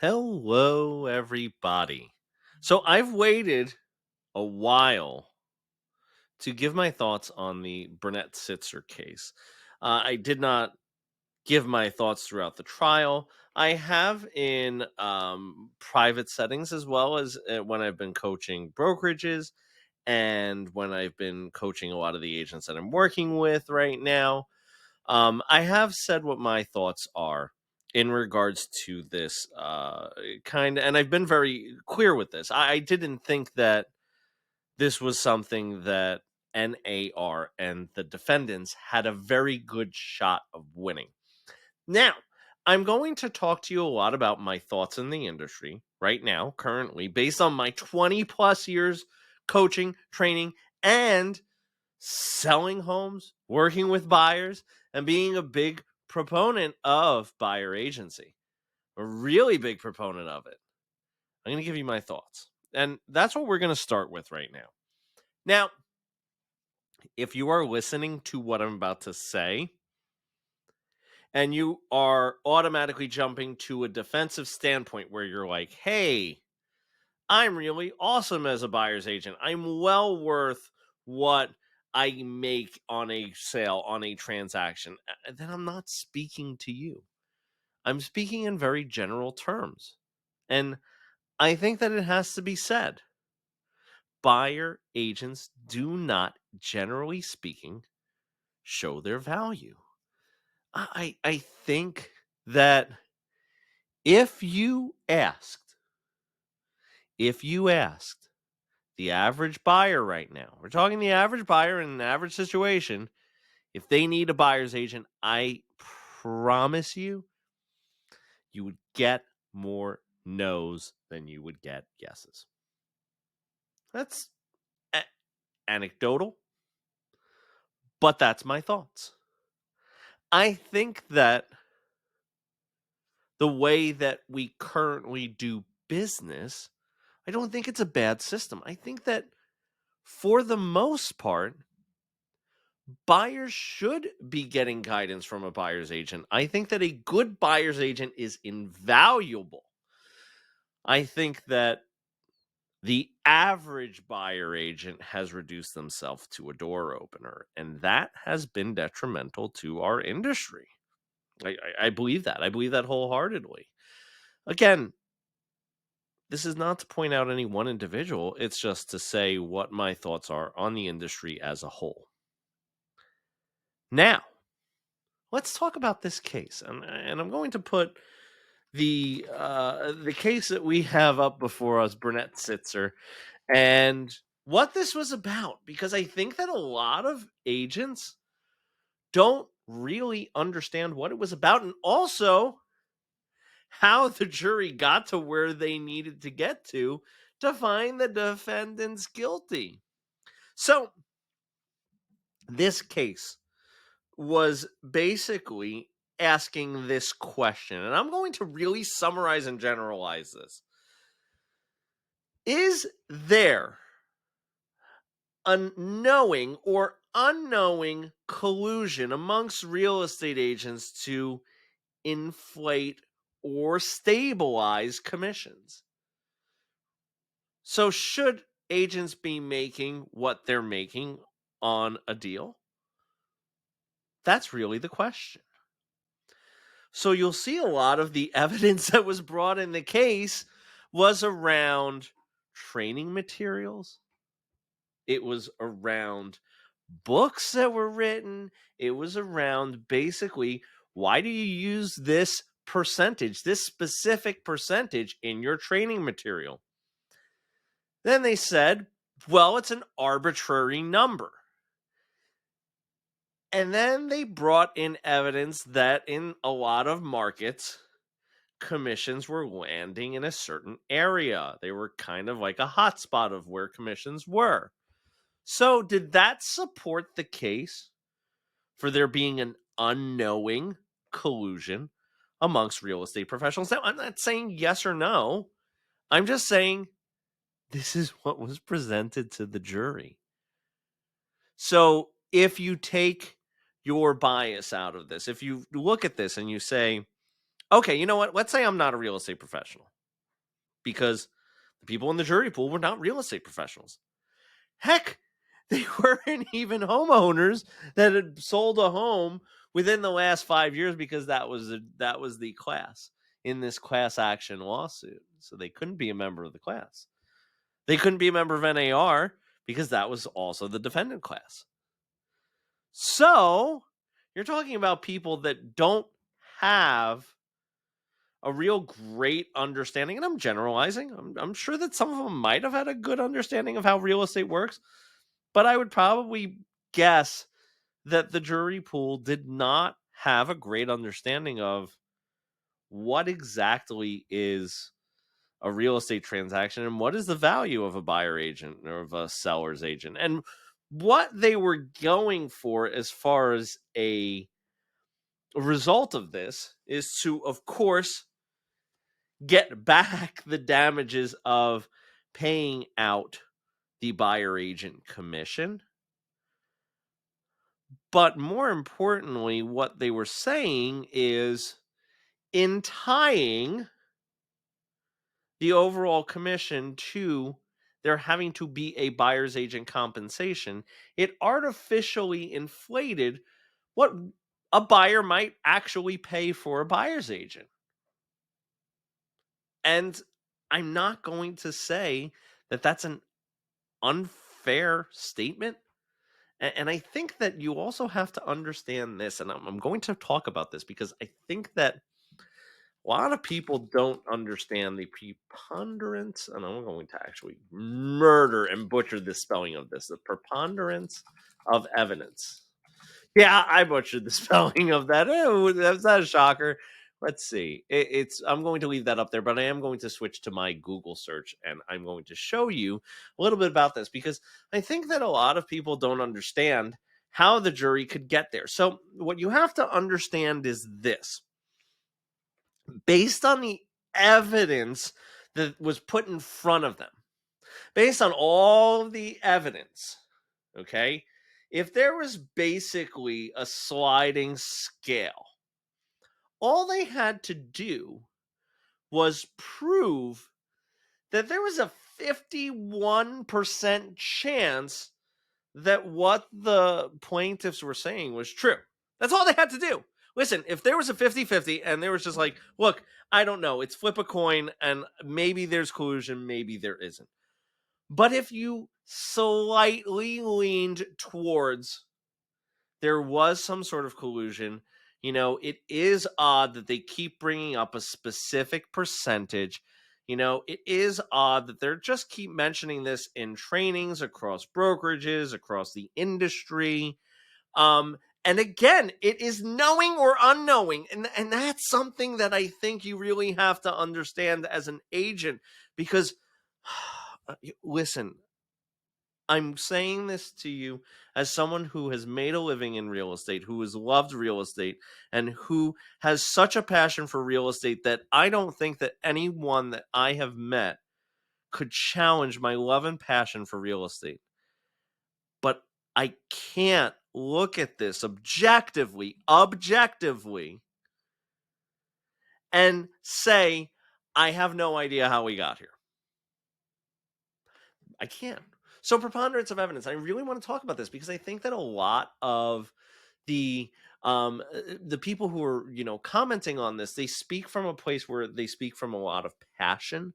Hello, everybody. So I've waited a while to give my thoughts on the Burnett Sitzer case. I did not give my thoughts throughout the trial. I have in private settings as well as when I've been coaching brokerages and when I've been coaching a lot of the agents that I'm working with right now. I have said what my thoughts are in regards to this and I've been very clear with this. I didn't think that this was something that NAR and the defendants had a very good shot of winning. Now, I'm going to talk to you a lot about my thoughts in the industry right now, currently, based on my 20 plus years coaching, training, and selling homes, working with buyers, and being a big proponent of buyer agency. A really big proponent of it. I'm going to give you my thoughts. And that's what we're going to start with right now. Now, if you are listening to what I'm about to say, and you are automatically jumping to a defensive standpoint where you're like, hey, I'm really awesome as a buyer's agent. I'm well worth what I make on a sale, on a transaction. Then I'm not speaking to you. I'm speaking in very general terms. And I think that it has to be said. Buyer agents do not, generally speaking, show their value. I think that if you asked the average buyer right now, we're talking the average buyer in an average situation, if they need a buyer's agent, I promise you, you would get more no's than you would get yeses. That's anecdotal, but that's my thoughts. I think that the way that we currently do business, I don't think it's a bad system. I think that for the most part, buyers should be getting guidance from a buyer's agent. I think that a good buyer's agent is invaluable. I think that the average buyer agent has reduced themselves to a door opener, and that has been detrimental to our industry. I believe that. I believe that wholeheartedly. Again, this is not to point out any one individual. It's just to say what my thoughts are on the industry as a whole. Now, let's talk about this case, and I'm going to put the case that we have up before us, Burnett Sitzer, and what this was about, because I think that a lot of agents don't really understand what it was about, and also how the jury got to where they needed to get to find the defendants guilty. So, this case was basically asking this question, and I'm going to really summarize and generalize this. Is there a knowing or unknowing collusion amongst real estate agents to inflate or stabilize commissions? So should agents be making what they're making on a deal? That's really the question. So you'll see a lot of the evidence that was brought in the case was around training materials. It was around books that were written. It was around basically, why do you use this percentage, this specific percentage in your training material? Then they said, well, it's an arbitrary number. And then they brought in evidence that in a lot of markets, commissions were landing in a certain area. They were kind of like a hotspot of where commissions were. So did that support the case for there being an unknowing collusion amongst real estate professionals? Now, I'm not saying yes or no. I'm just saying this is what was presented to the jury. So if you take your bias out of this, if you look at this and you say, Okay, you know what? Let's say I'm not a real estate professional, because the people in the jury pool were not real estate professionals. Heck, they weren't even homeowners that had sold a home within the last 5 years, because that was the class in this class action lawsuit. So they couldn't be a member of the class. They couldn't be a member of NAR because that was also the defendant class. So you're talking about people that don't have a real great understanding, and I'm generalizing. I'm sure that some of them might have had a good understanding of how real estate works, but I would probably guess that the jury pool did not have a great understanding of what exactly is a real estate transaction and what is the value of a buyer agent or of a seller's agent, and what they were going for as far as a result of this is to, of course, get back the damages of paying out the buyer agent commission. But more importantly, what they were saying is, in tying the overall commission to there having to be a buyer's agent compensation, it artificially inflated what a buyer might actually pay for a buyer's agent. And I'm not going to say that that's an unfair statement. And I think that you also have to understand this, and I'm going to talk about this because I think that a lot of people don't understand the preponderance, and I'm going to actually murder and butcher the spelling of this, the preponderance of evidence. Yeah, I butchered the spelling of that. That's not a shocker. Let's see. I'm going to leave that up there, but I am going to switch to my Google search, and I'm going to show you a little bit about this, because I think that a lot of people don't understand how the jury could get there. So what you have to understand is this. Based on the evidence that was put in front of them, based on all of the evidence, okay, if there was basically a sliding scale, all they had to do was prove that there was a 51% chance that what the plaintiffs were saying was true. That's all they had to do. Listen, if there was a 50-50 and there was just like, look, I don't know, it's flip a coin and maybe there's collusion, maybe there isn't. But if you slightly leaned towards there was some sort of collusion, it is odd that they keep bringing up a specific percentage. It is odd that they're just keep mentioning this in trainings across brokerages, across the industry. And again, it is knowing or unknowing. And that's something that I think you really have to understand as an agent, because listen, I'm saying this to you as someone who has made a living in real estate, who has loved real estate, and who has such a passion for real estate that I don't think that anyone that I have met could challenge my love and passion for real estate. But I can't look at this objectively, and say, I have no idea how we got here. I can't. So preponderance of evidence. I really want to talk about this because I think that a lot of the people who are commenting on this, they speak from a place where they speak from a lot of passion,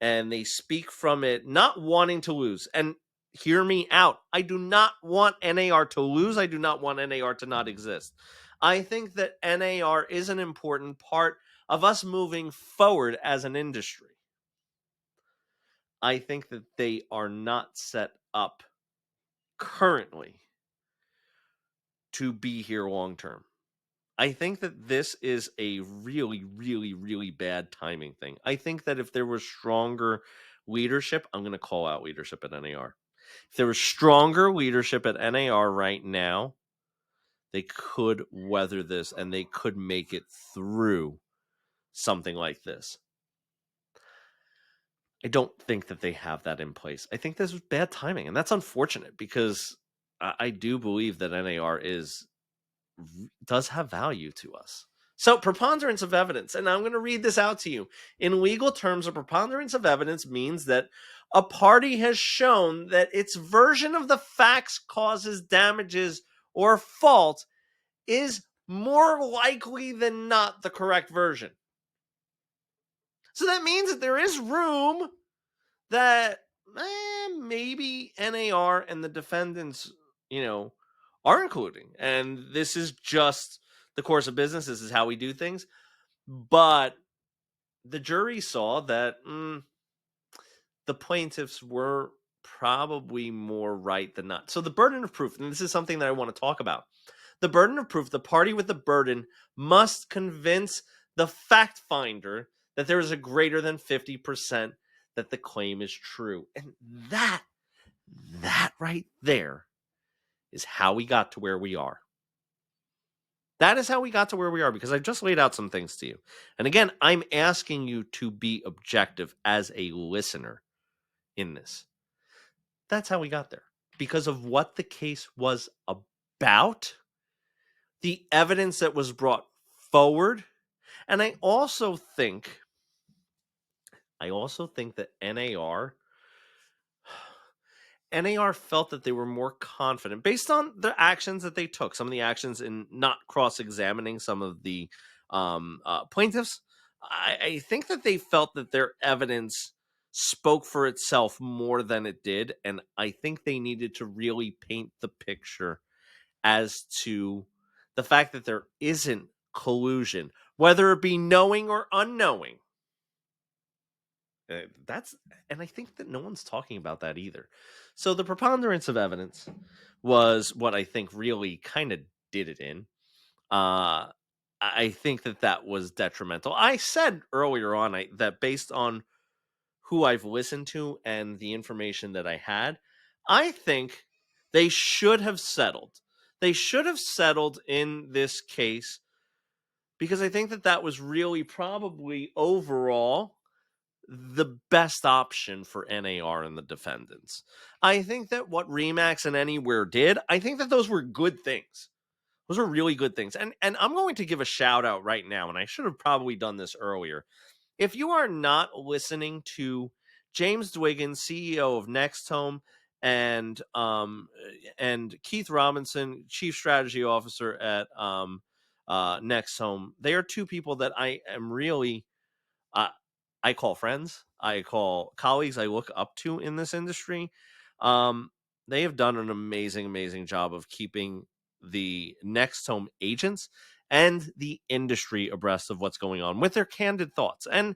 and they speak from it not wanting to lose. And hear me out, I do not want NAR to lose. I do not want NAR to not exist. I think that NAR is an important part of us moving forward as an industry. I think that they are not set up currently to be here long term. I think that this is a really, really, really bad timing thing. I think that if there was stronger leadership, I'm going to call out leadership at NAR. If there was stronger leadership at NAR right now, they could weather this and they could make it through something like this. I don't think that they have that in place. I think this was bad timing, and that's unfortunate because I do believe that NAR does have value to us. So, preponderance of evidence, and I'm going to read this out to you. In legal terms, a preponderance of evidence means that a party has shown that its version of the facts causes damages or fault is more likely than not the correct version. So that means that there is room that maybe NAR and the defendants, are including. And this is just the course of business. This is how we do things. But the jury saw that the plaintiffs were probably more right than not. So the burden of proof, and this is something that I want to talk about. The burden of proof, the party with the burden must convince the fact finder that there is a greater than 50% that the claim is true. And that right there is how we got to where we are. That is how we got to where we are, because I've just laid out some things to you. And again, I'm asking you to be objective as a listener in this. That's how we got there, because of what the case was about, the evidence that was brought forward. And I also think that NAR felt that they were more confident based on the actions that they took, some of the actions in not cross-examining some of the plaintiffs. I think that they felt that their evidence spoke for itself more than it did, and I think they needed to really paint the picture as to the fact that there isn't collusion, whether it be knowing or unknowing. And I think that no one's talking about that either. So the preponderance of evidence was what I think really kind of did it in. I think that was detrimental. I said earlier on that based on who I've listened to and the information that I had, I think they should have settled. They should have settled in this case, because I think that was really probably overall the best option for NAR and the defendants. I think that what Remax and Anywhere did, I think that those were good things. Those are really good things. And I'm going to give a shout out right now, and I should have probably done this earlier. If you are not listening to James Dwiggins, CEO of NextHome, and Keith Robinson, Chief Strategy Officer at NextHome, they are two people that I am really I call friends, I call colleagues, I look up to in this industry. They have done an amazing, amazing job of keeping the NextHome agents and the industry abreast of what's going on with their candid thoughts. And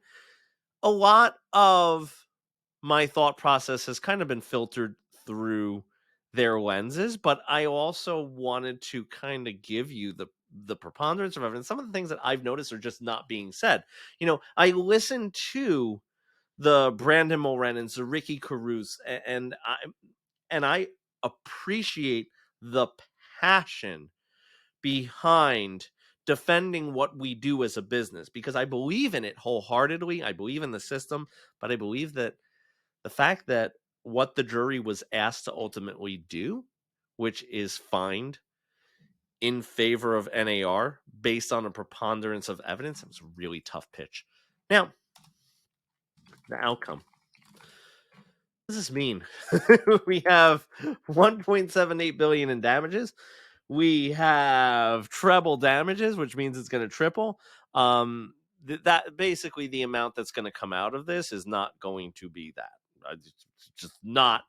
a lot of my thought process has kind of been filtered through their lenses, but I also wanted to kind of give you the preponderance of evidence. Some of the things that I've noticed are just not being said. I listened to the Brandon Mulrenans, the Ricky Caruth, and I appreciate the passion behind defending what we do as a business, because I believe in it wholeheartedly. I believe in the system, but I believe that the fact that what the jury was asked to ultimately do, which is find in favor of NAR based on a preponderance of evidence, it was a really tough pitch. Now, the outcome. What does this mean? We have 1.78 billion in damages. We have treble damages, which means it's going to triple. That basically the amount that's going to come out of this is not going to be that. It's just not,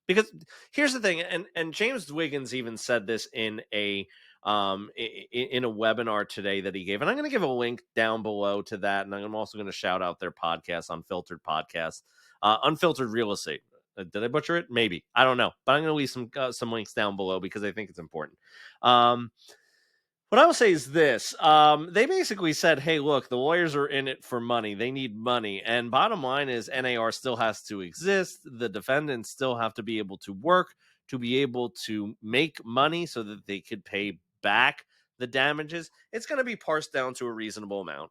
because here's the thing, and James Dwiggins even said this in a webinar today that he gave, and I'm going to give a link down below to that, and I'm also going to shout out their podcast, Unfiltered Podcast, Unfiltered Real Estate. Did I butcher it? Maybe. I don't know. But I'm going to leave some links down below because I think it's important. What I will say is this. They basically said, hey, look, the lawyers are in it for money. They need money. And bottom line is NAR still has to exist. The defendants still have to be able to work to be able to make money so that they could pay back the damages. It's going to be parsed down to a reasonable amount,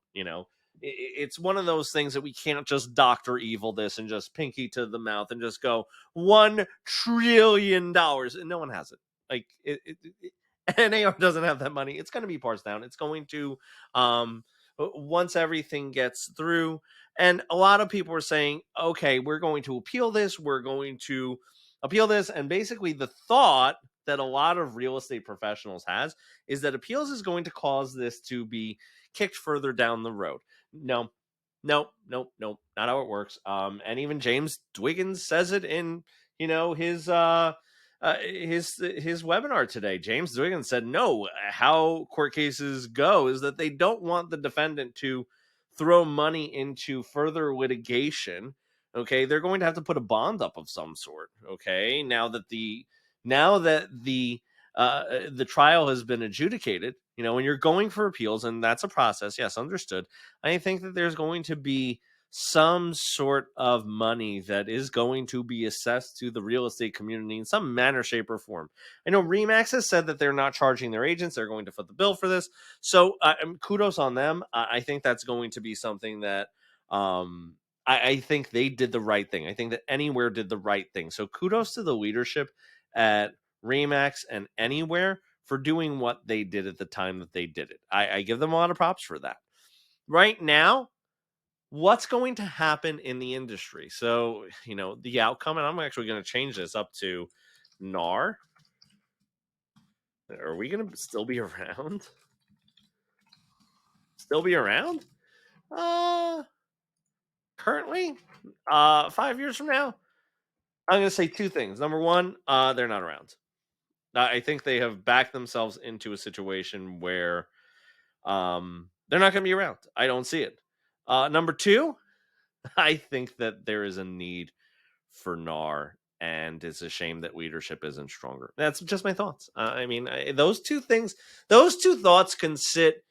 It's one of those things that we can't just Dr. Evil this and just pinky to the mouth and just go $1 trillion. And no one has it. Like NAR doesn't have that money. It's going to be parsed down. It's going to, once everything gets through. And a lot of people are saying, okay, we're going to appeal this. We're going to appeal this. And basically, the thought that a lot of real estate professionals has is that appeals is going to cause this to be kicked further down the road. No, no, not how it works. And even James Dwiggins says it in, his webinar today. James Dwiggins said, no, how court cases go is that they don't want the defendant to throw money into further litigation. Okay, they're going to have to put a bond up of some sort. Okay, now that the trial has been adjudicated, when you're going for appeals, and that's a process, yes, understood. I think that there's going to be some sort of money that is going to be assessed to the real estate community in some manner, shape, or form. I know Remax has said that they're not charging their agents. They're going to foot the bill for this. So kudos on them. I think that's going to be something that I think they did the right thing. I think that Anywhere did the right thing. So kudos to the leadership at Remax and Anywhere for doing what they did at the time that they did it. I give them a lot of props for that. Right now, what's going to happen in the industry? So, the outcome, and I'm actually going to change this up to NAR. Are we going to still be around? Still be around? Currently, 5 years from now, I'm going to say two things. Number one, they're not around. I think they have backed themselves into a situation where they're not going to be around. I don't see it. Number two, I think that there is a need for NAR, and it's a shame that leadership isn't stronger. That's just my thoughts. Those two thoughts can sit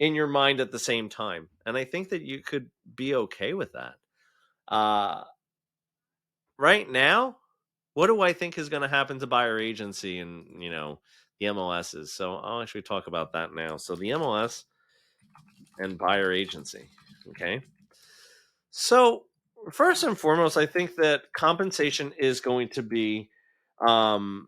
in your mind at the same time, and I think that you could be okay with that. Right now, what do I think is going to happen to buyer agency and the MLSs? So I'll actually talk about that now. So the MLS and buyer agency. Okay. So first and foremost, I think that compensation is going to be, or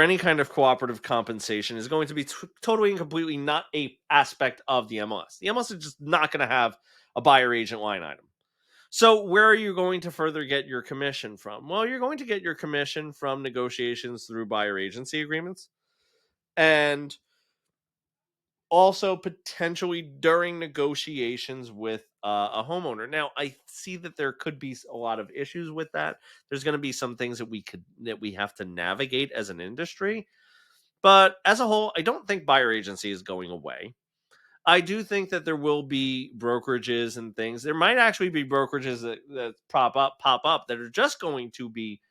any kind of cooperative compensation is going to be totally and completely not a aspect of the MLS. The MLS is just not going to have a buyer agent line item. So where are you going to further get your commission from? Well, you're going to get your commission from negotiations through buyer agency agreements, and also potentially during negotiations with a homeowner. Now, I see that there could be a lot of issues with that. There's going to be some things that we have to navigate as an industry, but as a whole, I don't think buyer agency is going away. I do think that there will be brokerages and things. There might actually be brokerages that pop up that are just going to be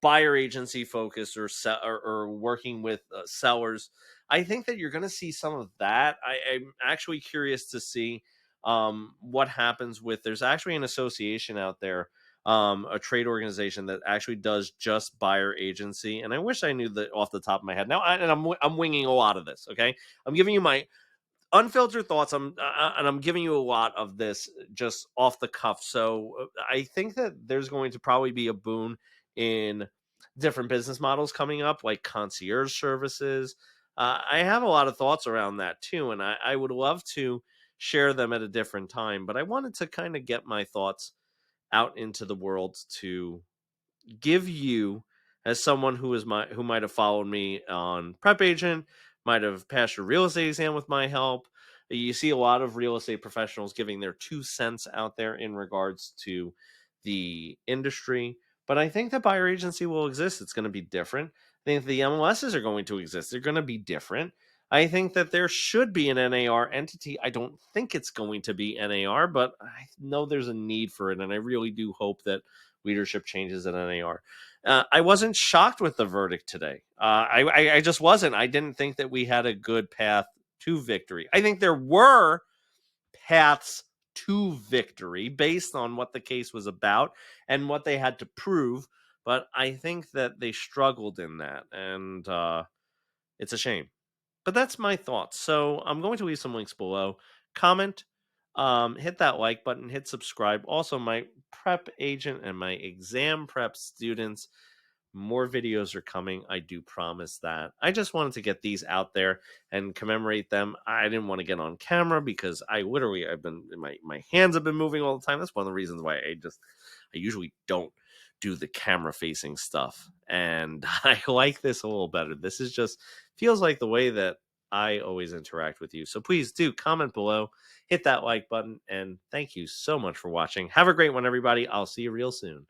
buyer agency focused or working with sellers. I think that you're going to see some of that. I'm actually curious to see what happens with. There's actually an association out there, a trade organization that actually does just buyer agency, and I wish I knew that off the top of my head. Now, I'm winging a lot of this. Okay, I'm giving you my unfiltered thoughts. I'm giving you a lot of this just off the cuff. So I think that there's going to probably be a boom in different business models coming up, like concierge services. I have a lot of thoughts around that too, and I would love to share them at a different time. But I wanted to kind of get my thoughts out into the world to give you, as someone who might have followed me on Prep Agent, might have passed your real estate exam with my help. You see a lot of real estate professionals giving their 2 cents out there in regards to the industry. But I think that buyer agency will exist. It's going to be different. I think the MLSs are going to exist. They're going to be different. I think that there should be an NAR entity. I don't think it's going to be NAR, but I know there's a need for it. And I really do hope that leadership changes at NAR. I wasn't shocked with the verdict today. I just wasn't. I didn't think that we had a good path to victory. I think there were paths to victory based on what the case was about and what they had to prove, but I think that they struggled in that, and it's a shame. But that's my thoughts. So I'm going to leave some links below. Comment, hit that like button, hit subscribe. Also, my prep agent and my exam prep students, More videos are coming. I do promise that. I just wanted to get these out there and commemorate them. I didn't want to get on camera because I've been my hands have been moving all the time. That's one of the reasons why I usually don't do the camera facing stuff. And I like this a little better. This is just feels like the way that I always interact with you. So please do comment below, hit that like button, and thank you so much for watching. Have a great one, everybody. I'll see you real soon.